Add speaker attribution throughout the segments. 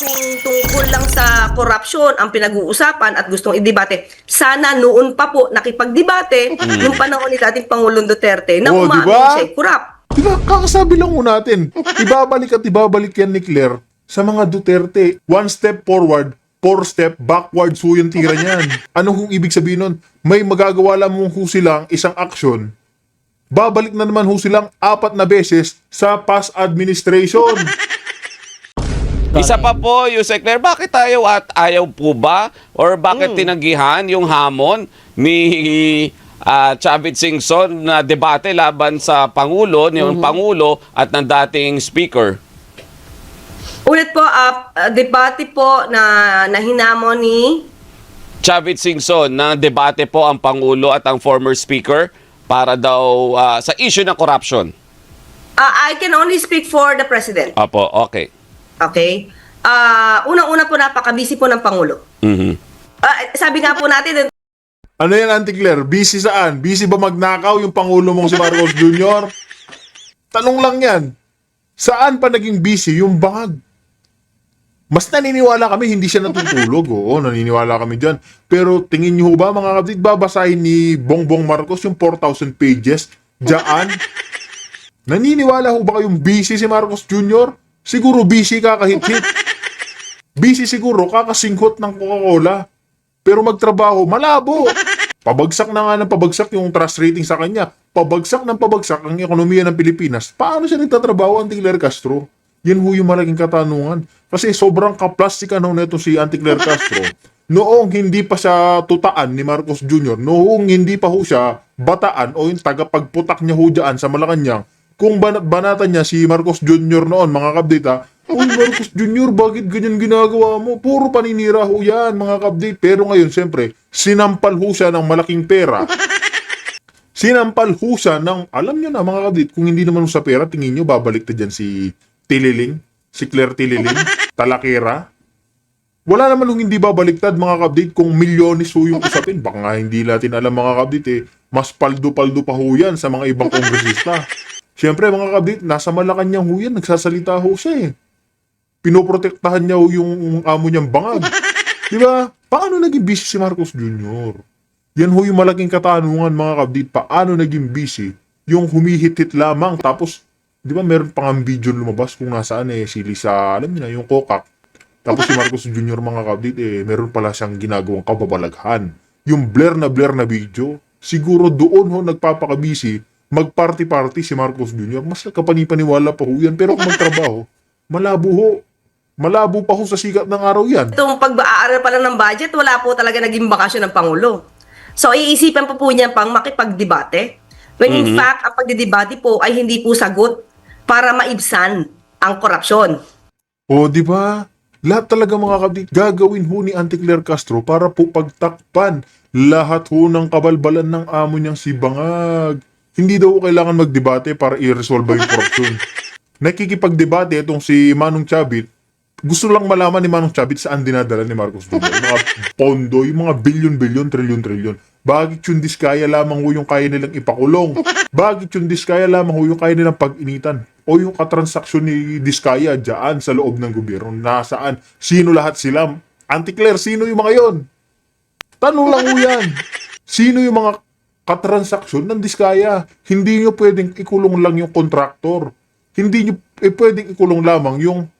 Speaker 1: kung tungkol lang sa korupsyon ang pinag-uusapan at gustong idebate, sana noon pa po nakipagdebate nung panahon ni dating Pangulong Duterte na
Speaker 2: Oh,
Speaker 1: umamin
Speaker 2: diba?
Speaker 1: siya corrupt.
Speaker 2: Diba, kakasabi lang ho natin, ibabalik at ibabalik yan ni Claire sa mga Duterte. One step forward, four step backwards ho yung tira niyan. Ano hong ibig sabihin nun? May magagawa lamang ho silang isang aksyon. Babalik na naman ho silang 4 na beses sa past administration.
Speaker 3: Isa pa po, Yusek Claire, bakit ayaw po ba? Or bakit tinanggihan yung hamon ni Chavit Singson na debate laban sa Pangulo, yung Pangulo at ng dating Speaker?
Speaker 1: Ulit po, debate po na hinamon ni
Speaker 3: Chavit Singson na debate po ang Pangulo at ang former Speaker para daw sa issue ng corruption.
Speaker 1: I can only speak for the President.
Speaker 3: Apo, okay.
Speaker 1: Okay? Unang-una po napaka-busy po ng Pangulo.
Speaker 3: Mhm.
Speaker 1: Sabi nga po natin,
Speaker 2: Ano yan, Auntie Claire? Busy saan? Busy ba magnakaw yung Pangulo mong si Marcos Jr.? Tanong lang yan. Saan pa naging busy yung bangag? Mas naniniwala kami, hindi siya natutulog. Oo, naniniwala kami dyan. Pero tingin niyo ba, mga kapatid, babasahin ni Bongbong Marcos yung 4,000 pages dyan? Naniniwala ho ba kayong busy si Marcos Jr.? Siguro busy kakahit-hit. Busy siguro kakasingkot ng Coca-Cola. Pero magtrabaho, malabo. Pabagsak na nga ng pabagsak yung trust rating sa kanya. Pabagsak ng pabagsak ang ekonomiya ng Pilipinas. Paano siya nagtatrabaho, Auntie Claire Castro? Yan ho yung malaking katanungan. Kasi sobrang kaplastikan ho neto si Auntie Claire Castro. Noong hindi pa siya tutaan ni Marcos Jr., noong hindi pa ho siya bataan o yung tagapagputak niya ho dyan sa Malacanang, kung banatan niya si Marcos Jr. noon, mga kabdita, uy, Marcos Jr., bakit ganyan ginagawa mo? Puro paninira ho yan, mga kabdate. Pero ngayon, siyempre, sinampal ho siya ng malaking pera. Sinampal ho siya ng, alam nyo na, mga kabdate, kung hindi naman ho sa pera, tingin nyo, babalik na dyan si Tililing, si Claire Tililing, Talakera. Wala naman hong hindi babaliktad, mga kabdate, kung milyones ho yung usapin. Baka nga hindi natin alam, mga kabdate, mas paldo-paldo pa ho yan sa mga ibang kongresista. Siyempre, mga kabdate, nasa Malacanang ho yan, nagsasalita ho siya pinoprotektahan niya yung amo niyang bangag. Di ba? Paano naging busy si Marcos Jr.? Yan ho yung malaking katanungan, mga kabdit. Paano naging busy yung humihit-hit lamang. Tapos, di ba meron pang video lumabas kung nasaan si Lisa, alam niyo na, yung kokak. Tapos si Marcos Jr., mga kabdit, meron pala siyang ginagawang kababalaghan. Yung blur na video, siguro doon ho nagpapakabisi, mag-party-party si Marcos Jr. Mas kapanipaniwala pa ho yan. Pero kung magtrabaho, malabo ho. Malabo pa ho sa sikat ng araw yan.
Speaker 1: itong pag-aaral pa lang ng budget, wala po talaga naging bakasyon ng Pangulo. So, iisipan po niya pang makipagdebate. When in fact, ang pagdidebate po ay hindi po sagot para maibsan ang korupsyon.
Speaker 2: O, di ba? Lahat talaga, mga kabdit, gagawin ho ni Auntie Claire Castro para po pagtakpan lahat ho ng kabalbalan ng amo niyang si Bangag. Hindi daw kailangan magdebate para i-resolve yung korupsyon. Nakikipagdebate itong si Manong Chavit. Gusto lang malaman ni Manong Chavit saan dinadala ni Marcos Jr. Yung mga pondo, yung mga bilyon-bilyon, trilyon-trilyon. Bakit yung diskaya lamang ho yung kaya nilang ipakulong? Bakit yung diskaya lamang ho yung kaya nilang pag-initan? O yung katransaksyon ni diskaya dyan sa loob ng gobyerno? Nasaan? Sino lahat sila? Auntie Claire, sino yung mga yon? Tanong lang ho yan. Sino yung mga katransaksyon ng diskaya? Hindi nyo pwedeng ikulong lang yung kontraktor. Hindi nyo pwedeng ikulong lamang yung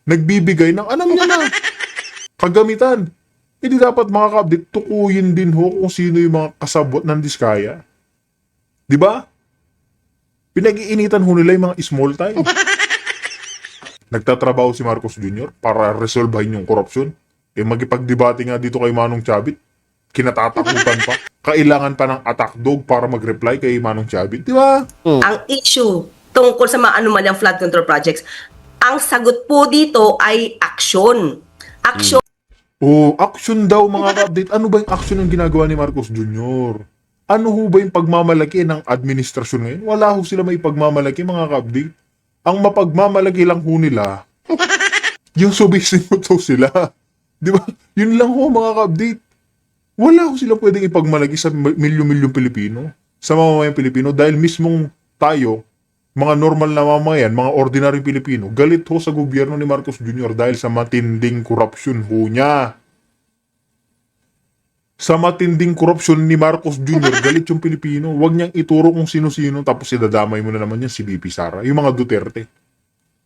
Speaker 2: nagbibigay ng alam niya na kagamitan. Hindi dapat, mga ka-update, tukuyin din ho kung sino yung mga kasabot ng diskaya. Di ba? Pinag-iinitan ho nila yung mga small time. Nagtatrabaho si Marcos Jr. para resolvehin yung korupsyon. Magipagdebate nga dito kay Manong Chavit. Kinatatakutan pa. Kailangan pa ng attack dog para mag-reply kay Manong Chavit. Di ba?
Speaker 1: Ang issue tungkol sa mga anomalyang flood control projects, ang sagot po dito ay action. Action.
Speaker 2: Action daw, mga ka-update. Ano ba yung action ng ginagawa ni Marcos Jr.? Ano ho ba yung pagmamalaki ng administrasyon ngayon? Wala ho sila may pagmamalaki, mga ka-update. Ang mapagmamalaki lang ho nila, yung sumisimot ho sila. Di ba? Yun lang ho, mga ka-update. Wala ho sila pwedeng ipagmalaki sa milyon-milyong Pilipino, sa mamamayang Pilipino, dahil mismong tayo, mga normal na mamamayan, mga ordinary Pilipino, galit ho sa gobyerno ni Marcos Jr. dahil sa matinding korupsyon ho niya. Sa matinding korupsyon ni Marcos Jr., galit yung Pilipino. Huwag niyang ituro kung sino-sino tapos idadamay mo na naman yan si BP Sara. Yung mga Duterte.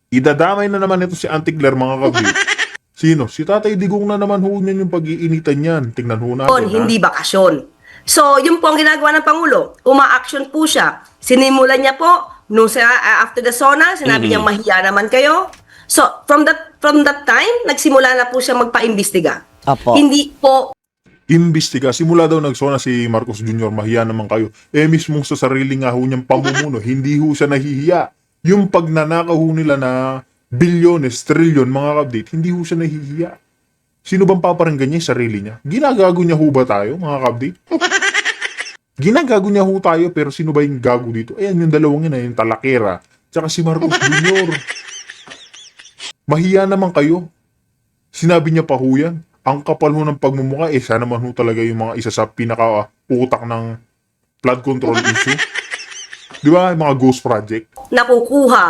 Speaker 2: Idadamay na naman ito si Auntie Claire, mga kabit. Sino? Si Tatay Digong na naman ho niyan yung pag-iinitan niyan. Tingnan ho natin, ha?
Speaker 1: Hindi bakasyon. So, yun po ang ginagawa ng Pangulo. Uma-action po siya. Sinimulan niya po, nung after the SONA, sinabi niya mahiya naman kayo. So, from that time, nagsimula na po siya magpa-imbestiga.
Speaker 4: Apo.
Speaker 1: Hindi po
Speaker 2: Imbestiga. Simula daw nagsona si Marcos Jr., mahiya naman kayo. Mismo sa sarili nga ho niyang pamumuno, hindi ho siya nahihiya. Yung pagnanakaw ho nila na bilyones, trilyon, mga kabdate, hindi ho siya nahihiya. Sino bang paparanggan niya yung sarili niya? Ginagago niya ho ba tayo, mga kabdate? Ginagago niya ho tayo, pero sino ba yung gago dito? Ayan, yung dalawang yun, yung Talakera, tsaka si Marcos Jr. Mahiya naman kayo. Sinabi niya pa ho yan. Ang kapal ho ng pagmumukha, siya naman ho talaga yung mga isa sa pinaka-utak ng flood control issue. Di ba? Yung mga ghost project.
Speaker 1: nakukuha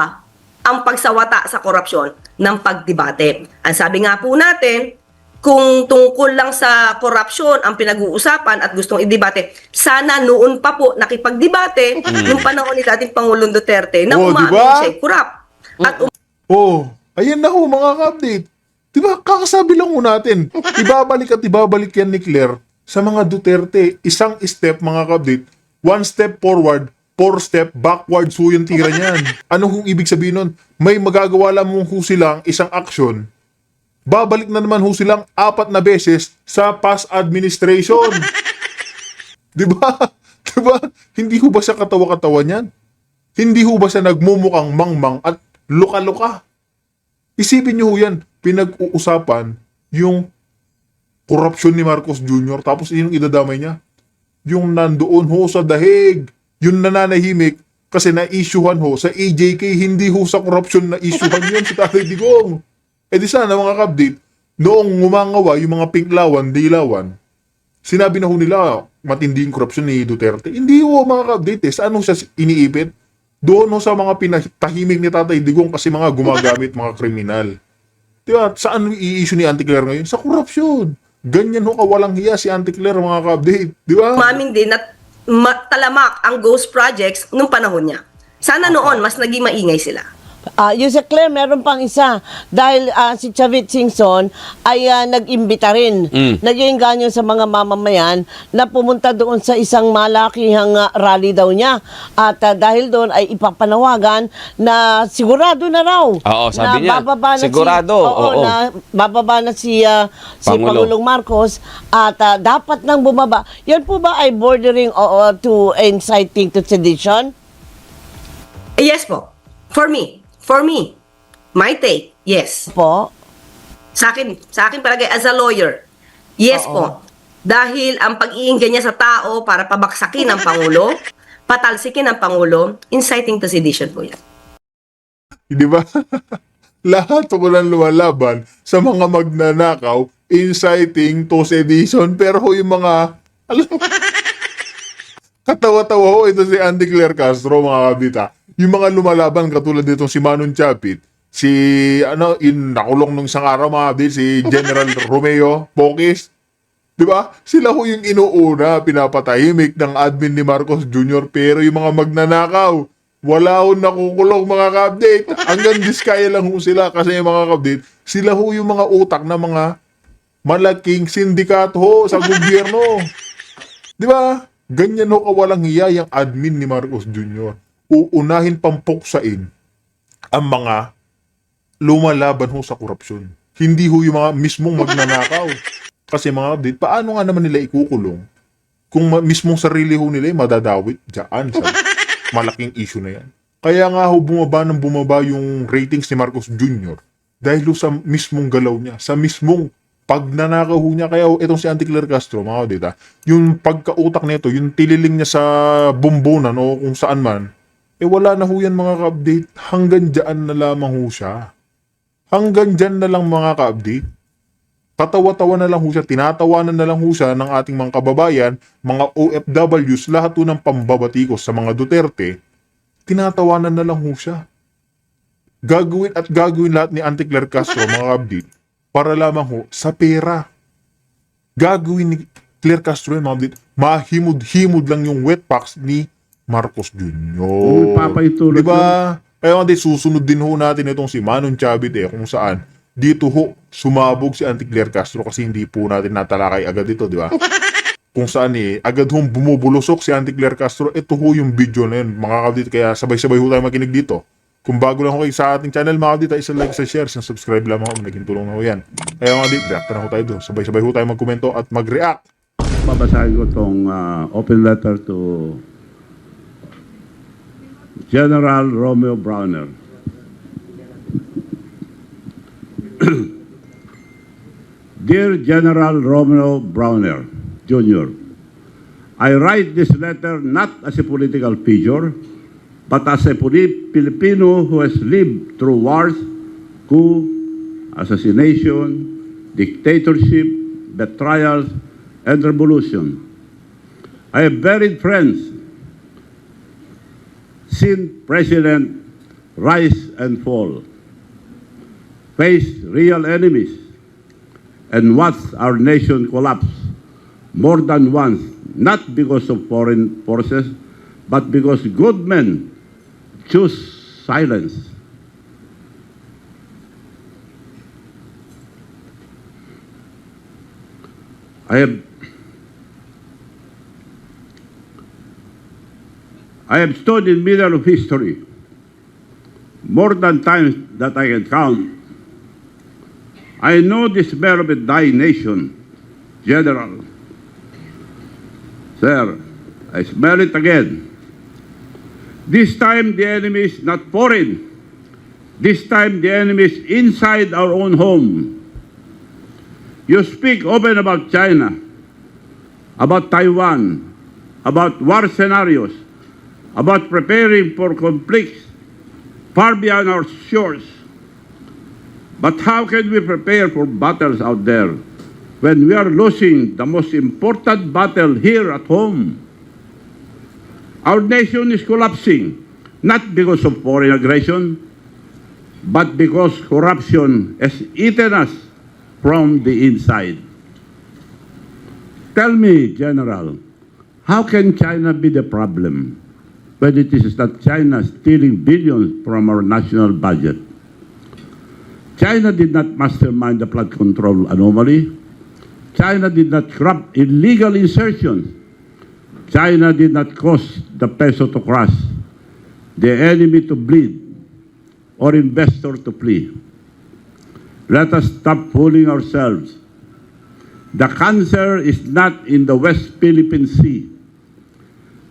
Speaker 1: ang pagsawata sa korupsyon ng pagdebate. Ang sabi nga po natin, kung tungkol lang sa korupsyon ang pinag-uusapan at gustong idebate, sana noon pa po nakipagdebate nung panahon ni dating Pangulong Duterte na
Speaker 2: Oh,
Speaker 1: umamin
Speaker 2: diba?
Speaker 1: siya corrupt. At
Speaker 2: Oh, ayan na ho mga ka-update. Diba, kakasabi lang ho natin. Ibabalik at ibabalik yan ni Claire sa mga Duterte. Isang step mga ka-update, one step forward, four step backwards ho yung tira niyan. Ano hong ibig sabihin nun? May magagawa lamang ho silang isang action. Babalik na naman ho silang 4 na beses sa past administration. Diba? Diba? Hindi ho ba siya katawa-katawa niyan? Hindi ho ba siya nagmumukhang mangmang at luka-luka? Isipin niyo ho yan, pinag-uusapan yung korupsyon ni Marcos Jr. Tapos yung idadamay niya, yung nandoon ho sa dahig, yung nananahimik kasi na-issuehan ho sa AJK, hindi ho sa korupsyon na-issuehan yun si Tatay Digong. Di sana mga kabdit, noong ngumangawa yung mga pinklawan, dilawan, sinabi na ho nila matindi yung korupsyon ni Duterte. Hindi ho mga kabdit saan ho siya iniipit? Doon ho sa mga pinatahimik ni Tatay Digong kasi mga gumagamit mga kriminal. Diba? Saan i-issue ni Auntie Claire ngayon? Sa korupsyon. Ganyan ho kawalang hiya si Auntie Claire mga ka-update. Diba?
Speaker 1: umamin din at talamak ang ghost projects nung panahon niya. Sana noon, mas naging maingay sila.
Speaker 4: Yung sa Claire, meron pang isa. Dahil si Chavit Singson ay nag-imbita rin. Naging ganyo sa mga mamamayan na pumunta doon sa isang malakihang rally daw niya. At dahil doon ay ipapanawagan na sigurado na raw.
Speaker 3: Oo, sabi niya.
Speaker 4: Bababa na
Speaker 3: Sigurado, oo.
Speaker 4: na bababa na si
Speaker 3: Pangulo.
Speaker 4: Pangulong Marcos at dapat nang bumaba. Yan po ba ay bordering to inciting to sedition?
Speaker 1: Yes po. For me, my take, yes.
Speaker 4: Po?
Speaker 1: Sa akin palagay as a lawyer, yes po. Dahil ang pag-iinggan niya sa tao para pabaksakin ang Pangulo, patalsikin ang Pangulo, inciting to sedition po yan.
Speaker 2: Di ba? Lahat po lang lumalaban sa mga magnanakaw, inciting to sedition. Pero ho yung mga, alam mo, katawa-tawa ho ito si Auntie Claire Castro, mga kabita. Yung mga lumalaban katulad nitong si Manon Chapit, si nakulong nung isang araw mga kabit, si General Romeo Pokis. Di ba? Sila ho yung inuuna, pinapatahimik ng admin ni Marcos Jr. Pero yung mga magnanakaw, wala ho nakukulong mga ka-update. Hanggang diskaya lang ho sila kasi yung mga ka-update, sila ho yung mga utak na mga malaking sindikato ho sa gobyerno. Di ba? Ganyan ho kawalang hiya yung admin ni Marcos Jr. Uunahin pampuksain ang mga lumalaban ho sa korupsyon. Hindi ho yung mga mismong magnanakaw. Kasi mga update, paano nga naman nila ikukulong kung mismong sarili ho nila madadawit dyan sa malaking issue na yan. Kaya nga ho bumaba yung ratings ni Marcos Jr. dahil ho sa mismong galaw niya, sa mismong pagnanakaw ho niya. Kaya ho, itong si Auntie Claire Castro, mga update, yung pagkautak nito, yung tililing niya sa bumbunan o kung saan man, wala na ho yan mga ka-update. Hanggang dyan na lamang ho siya. Hanggang dyan na lang mga ka-update. Tatawa-tawa na lang ho siya, tinatawanan na lang ho siya ng ating mga kababayan, mga OFWs, lahat ho ng pambabatikos sa mga Duterte. tinatawanan na lang ho siya. Gagawin at gagawin lahat ni Auntie Claire Castro, mga kabdit, para lamang ho sa pera. Gagawin ni Claire Castro yun, mga kabdit, mahimod-himod lang yung wet packs ni Marcos Jr.
Speaker 5: Kung ipapaitulot
Speaker 2: Diba? Kaya nga susunod din ho natin itong si Manon Chavit kung saan dito ho sumabog si Auntie Claire Castro kasi hindi po natin natalakay agad ito, di ba? Kung saan agad hong bumubulusok si Auntie Claire Castro. Ito ho yung video na yun, mga kabdit. Kaya sabay-sabay ho tayo makinig dito. Kung bago lang ho kayo sa ating channel, mga kabdit, isa like, isa share, isa subscribe lang ako. Naging tulong na ho yan. Kaya mga kabdit, react na ho tayo doon. Sabay-sabay ho tayo magkomento at mag-react.
Speaker 5: Babasahin ko itong open letter to General Romeo Browner. Dear General Romeo Browner, Jr., I write this letter not as a political figure, but as a Filipino who has lived through wars, coup, assassination, dictatorship, betrayals, and revolution. I have buried friends, seen president rise and fall, faced real enemies, and watched our nation collapse more than once, not because of foreign forces, but because good men choose silence. I have stood in the middle of history more than times that I can count. I know the smell of a dying nation, General. Sir, I smell it again. This time the enemy is not foreign. This time the enemy is inside our own home. You speak open about China, about Taiwan, about war scenarios, about preparing for conflicts far beyond our shores. But how can we prepare for battles out there when we are losing the most important battle here at home? Our nation is collapsing, not because of foreign aggression, but because corruption has eaten us from the inside. Tell me, General, how can China be the problem when it is not China stealing billions from our national budget? China did not mastermind the flood control anomaly. China did not corrupt illegal insertions. China did not cause the peso to crash, the enemy to bleed, or investor to flee. Let us stop fooling ourselves. The cancer is not in the West Philippine Sea.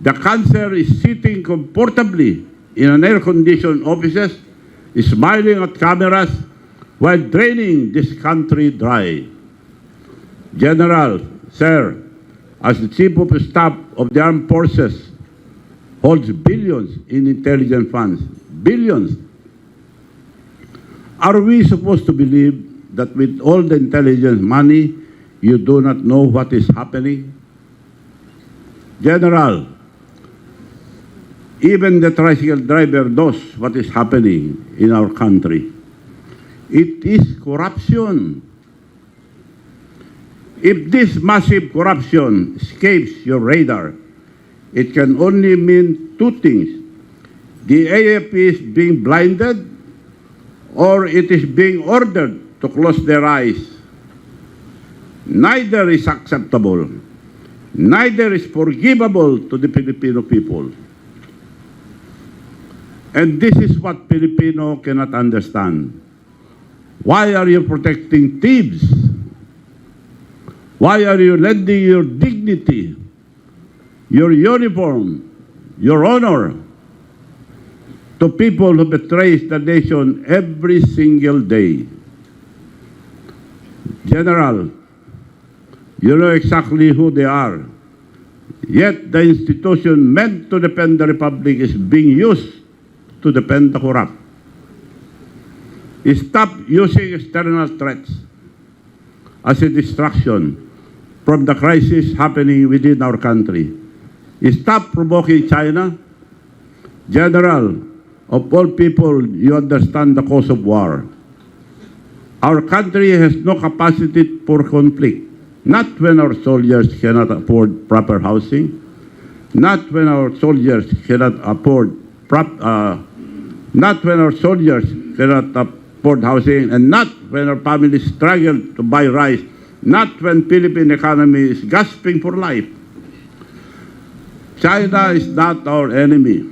Speaker 5: The cancer is sitting comfortably in an air-conditioned offices, smiling at cameras while draining this country dry. General, sir, as the Chief of Staff of the Armed Forces, holds billions in intelligence funds. Billions. Are we supposed to believe that with all the intelligence money, you do not know what is happening? General, even the tricycle driver knows what is happening in our country. It is corruption. If this massive corruption escapes your radar, it can only mean two things. The AFP is being blinded, or it is being ordered to close their eyes. Neither is acceptable. Neither is forgivable to the Filipino people. And this is what Filipino cannot understand. Why are you protecting thieves? Why are you lending your dignity, your uniform, your honor to people who betray the nation every single day? General, you know exactly who they are. Yet the institution meant to defend the Republic is being used to defend the corrupt. Stop using external threats as a distraction from the crisis happening within our country. Stop provoking China. General, of all people, you understand the cause of war. Our country has no capacity for conflict, not when our soldiers cannot afford proper housing, not when our soldiers cannot afford housing, and not when our families struggle to buy rice, not when Philippine economy is gasping for life. China is not our enemy.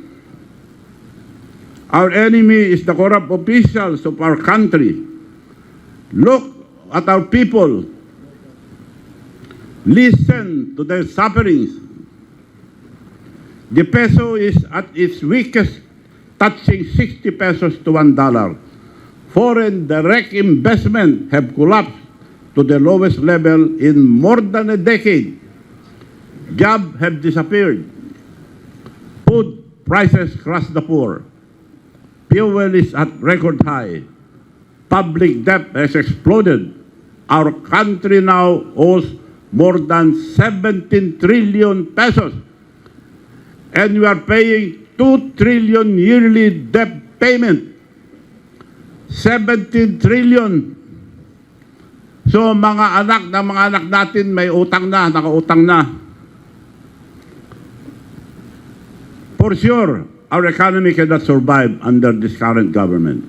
Speaker 5: Our enemy is the corrupt officials of our country. Look at our people. Listen to their sufferings. The peso is at its weakest, touching 60 pesos to $1. Foreign direct investment have collapsed to the lowest level in more than a decade. Jobs have disappeared. Food prices crush the poor. Fuel is at record high. Public debt has exploded. Our country now owes more than 17 trillion pesos. And we are paying 2 trillion yearly debt payment. 17 trillion. So mga anak natin may utang na, nakautang na. For sure, our economy cannot survive under this current government.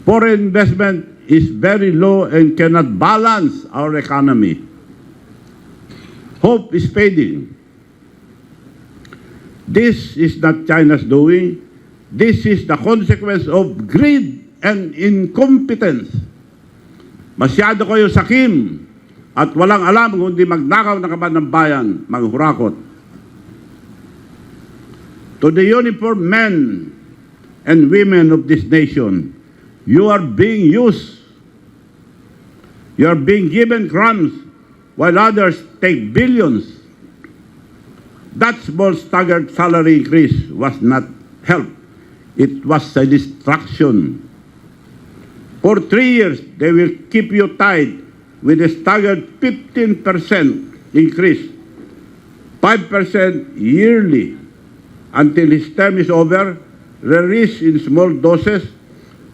Speaker 5: Foreign investment is very low and cannot balance our economy. Hope is fading. This is not China's doing. This is the consequence of greed and incompetence. Masyado kayo sakim at walang alam kundi magnakaw ng kaban ng bayan, maghurakot. To the uniformed men and women of this nation, you are being used. You are being given crumbs while others take billions. That small staggered salary increase was not help. It was a distraction. For 3 years, they will keep you tied with a staggered 15% increase, 5% yearly, until his term is over, released in small doses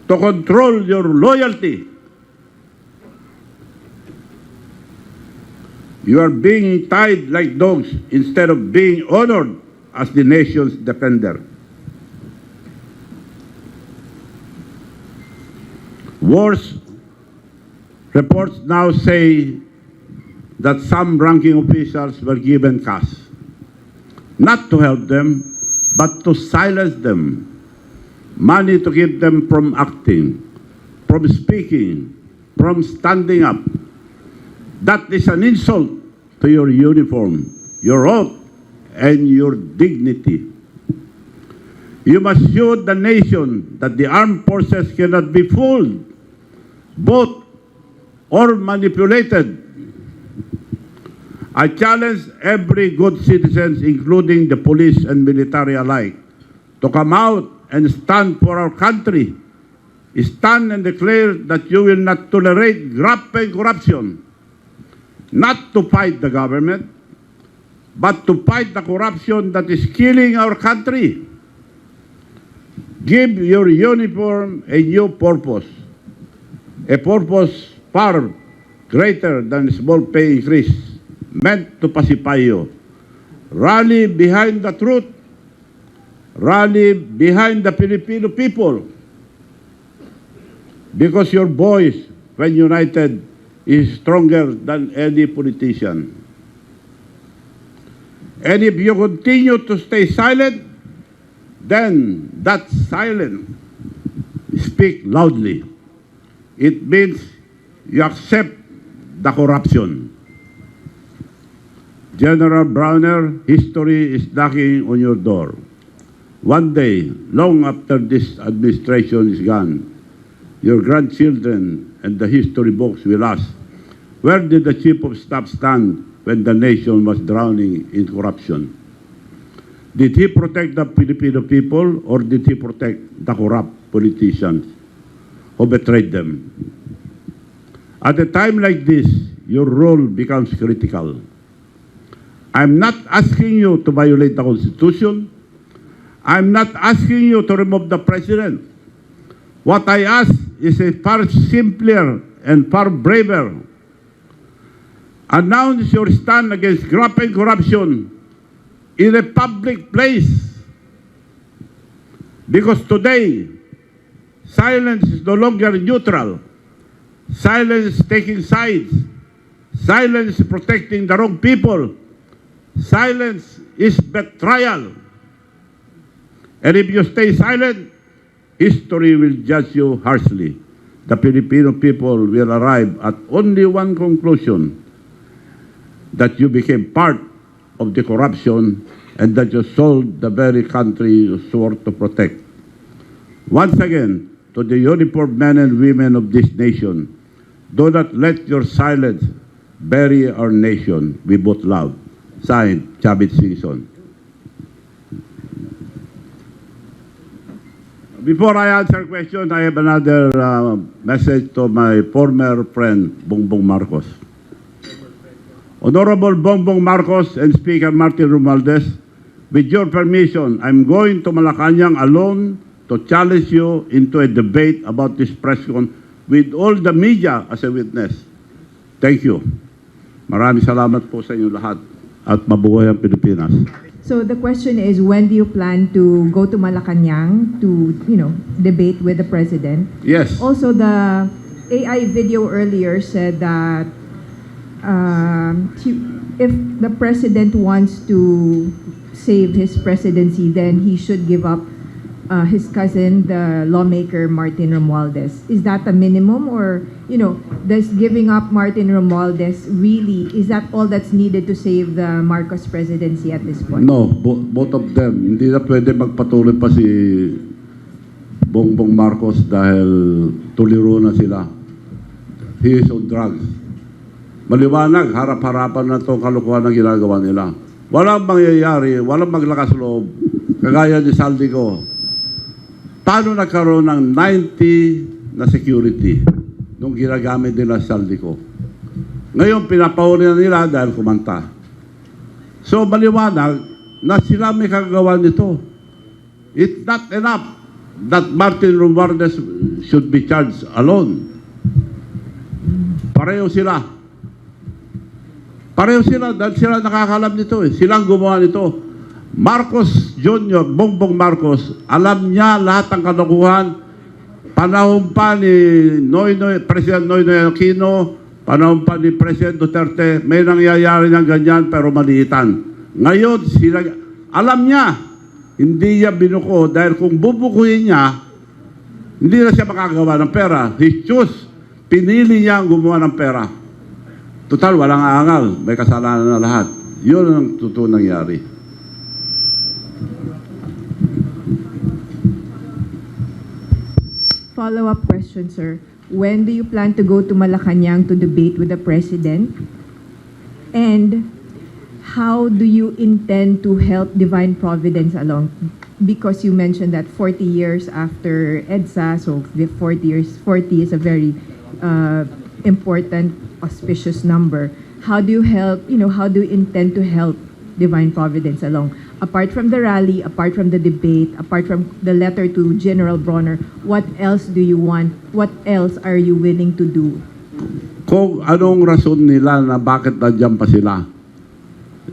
Speaker 5: to control your loyalty. You are being tied like dogs instead of being honored as the nation's defender. Worse, reports now say that some ranking officials were given cash, not to help them, but to silence them, money to keep them from acting, from speaking, from standing up. That is an insult to your uniform, your oath, and your dignity. You must show the nation that the armed forces cannot be fooled, bought, or manipulated. I challenge every good citizen, including the police and military alike, to come out and stand for our country. Stand and declare that you will not tolerate graft and corruption. Not to fight the government, but to fight the corruption that is killing our country. Give your uniform a new purpose, a purpose far greater than small pay increase, meant to pacify you. Rally behind the truth. Rally behind the Filipino people. Because your voice, when united, is stronger than any politician. And if you continue to stay silent, then that silence, speak loudly. It means you accept the corruption. General Browner, history is knocking on your door. One day, long after this administration is gone, your grandchildren and the history books will ask, where did the Chief of Staff stand when the nation was drowning in corruption? Did he protect the Filipino people or did he protect the corrupt politicians who betrayed them? At a time like this, your role becomes critical. I'm not asking you to violate the Constitution. I'm not asking you to remove the president. What I ask is a far simpler and far braver. Announce your stand against graft and corruption in a public place. Because today, silence is no longer neutral. Silence is taking sides. Silence is protecting the wrong people. Silence is betrayal. And if you stay silent, history will judge you harshly. The Filipino people will arrive at only one conclusion, that you became part of the corruption and that you sold the very country you swore to protect. Once again, to the uniformed men and women of this nation, do not let your silence bury our nation. We both love. Signed, Chavit Singson. Before I answer questions, I have another message to my former friend, Bongbong Marcos. Honorable Bongbong Marcos and Speaker Martin Romualdez, with your permission, I'm going to Malacanang alone to challenge you into a debate about this press con with all the media as a witness. Thank you. Maraming salamat po sa inyo lahat at mabuhay ang Pilipinas.
Speaker 6: So the question is, when do you plan to go to Malacanang to, debate with the president?
Speaker 5: Yes.
Speaker 6: Also, the AI video earlier said that if the president wants to save his presidency, then he should give up his cousin, the lawmaker Martin Romualdez. Is that a minimum, or does giving up Martin Romualdez really, is that all that's needed to save the Marcos presidency at this point?
Speaker 5: No, both of them. Hindi na pwede magpatuloy pa si Bongbong Marcos dahil tuliro na sila. He is on drugs. Maliwanag, harap-harapan na itong kalukuhan na ginagawa nila. Walang mangyayari, walang maglakas loob. Kagaya ni Saldico. Paano nagkaroon ng 90 na security nung ginagamit nila Saldico? Ngayon, pinapahuli na nila dahil kumanta. So, maliwanag na sila may kagagawa nito. It's not enough that Martin Romualdez should be charged alone. Pareho sila. Pareho sila dahil sila nakakalam nito eh. Silang gumawa nito. Marcos Jr., Bongbong Marcos, alam niya lahat ng kalokohan. Panahon pa ni President Noynoy Aquino, panahon pa ni President Duterte, may nangyayari ng ganyan pero maliitan. Ngayon, sila, alam niya, hindi niya binuko dahil kung bubukuhin niya, hindi na siya makagawa ng pera. He chose, pinili niya ang gumawa ng pera. Total, walang aangal, may kasalanan na lahat. Yun ang totoo nangyari.
Speaker 6: Follow-up question, sir. When do you plan to go to Malacanang to debate with the president? And how do you intend to help Divine Providence along? Because you mentioned that 40 years after EDSA, so the 40 is a very important, auspicious number. How do you help, how do you intend to help Divine Providence along? Apart from the rally, apart from the debate, apart from the letter to General Bronner, what else do you want? What else are you willing to do?
Speaker 5: Kung anong rason nila na bakit nandiyan pa sila,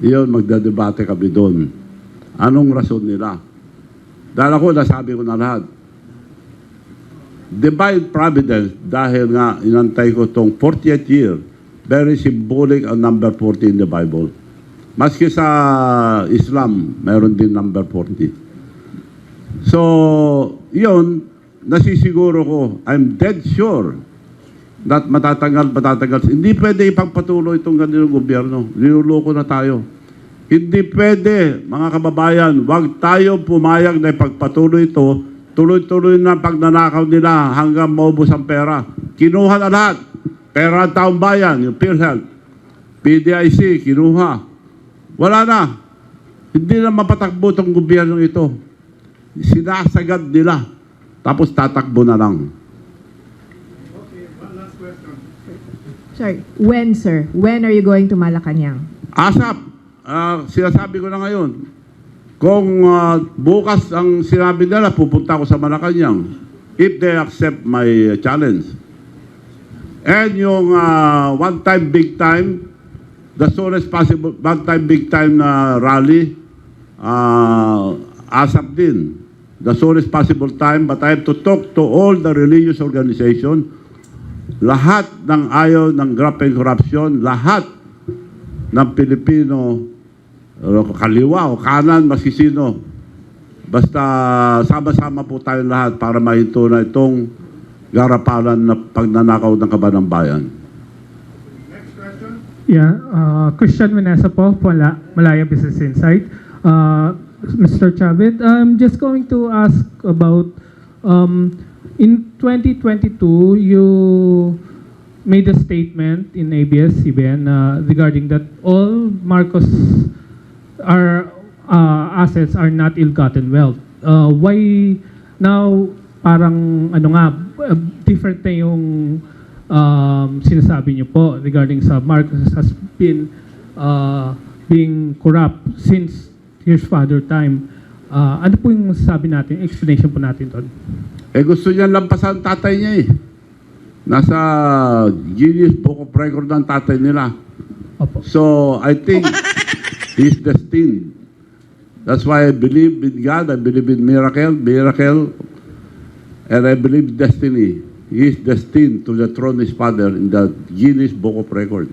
Speaker 5: yun, magdadebate kami doon. Anong rason nila? Dahil ako, nasabi ko na lahat. Divine Providence, dahil nga inantay ko itong 40th year, very symbolic ang number 40 in the Bible. Maski sa Islam, mayroon din number 40. So, yun, nasisiguro ko, I'm dead sure that matatanggal. Hindi pwede ipagpatuloy itong ganitong gobyerno. Niluloko na tayo. Hindi pwede, mga kababayan, wag tayo pumayag na ipagpatuloy ito. Tuloy-tuloy na pagnanakaw nila hanggang maubos ang pera. Kinuha na lahat. Pera ang taong bayan, yung PhilHealth, PDIC, kinuha. Wala na. Hindi na mapatakbo itong gobyerno ito. Sinasagad nila. Tapos tatakbo na lang.
Speaker 6: Sorry, when, sir? When are you going to Malacanang?
Speaker 5: ASAP. Sinasabi ko na ngayon. Kung bukas ang sinabi nila, pupunta ako sa Malacanang if they accept my challenge. And yung one time, big time, the soonest possible, one time, big time na rally, ASAP din. The soonest possible time, but I have to talk to all the religious organization, lahat ng ayaw ng graft and corruption, lahat ng Pilipino, kaliwa o kanan, masisino. Basta sama-sama po tayo lahat para mahinto na itong garapalan na pagnanakaw ng kaban ng bayan.
Speaker 7: Yeah, Christian Vanessa po, Malaya Business Insight. Mr. Chavit, I'm just going to ask about, in 2022, you made a statement in ABS-CBN regarding that all Marcos assets are not ill-gotten wealth. Why now parang different na yung sinasabi niyo po regarding sa Marcos has been being corrupt since his father time. Ano po yung masasabi natin, explanation po natin doon?
Speaker 5: Gusto niya lampasan tatay niya eh. Nasa Guinness Book of Record ng tatay nila.
Speaker 7: Opo.
Speaker 5: So, I think he's destined. That's why I believe in God, I believe in miracle, and I believe destiny. He is destined to the throne of his father in the Guinness Book of Record.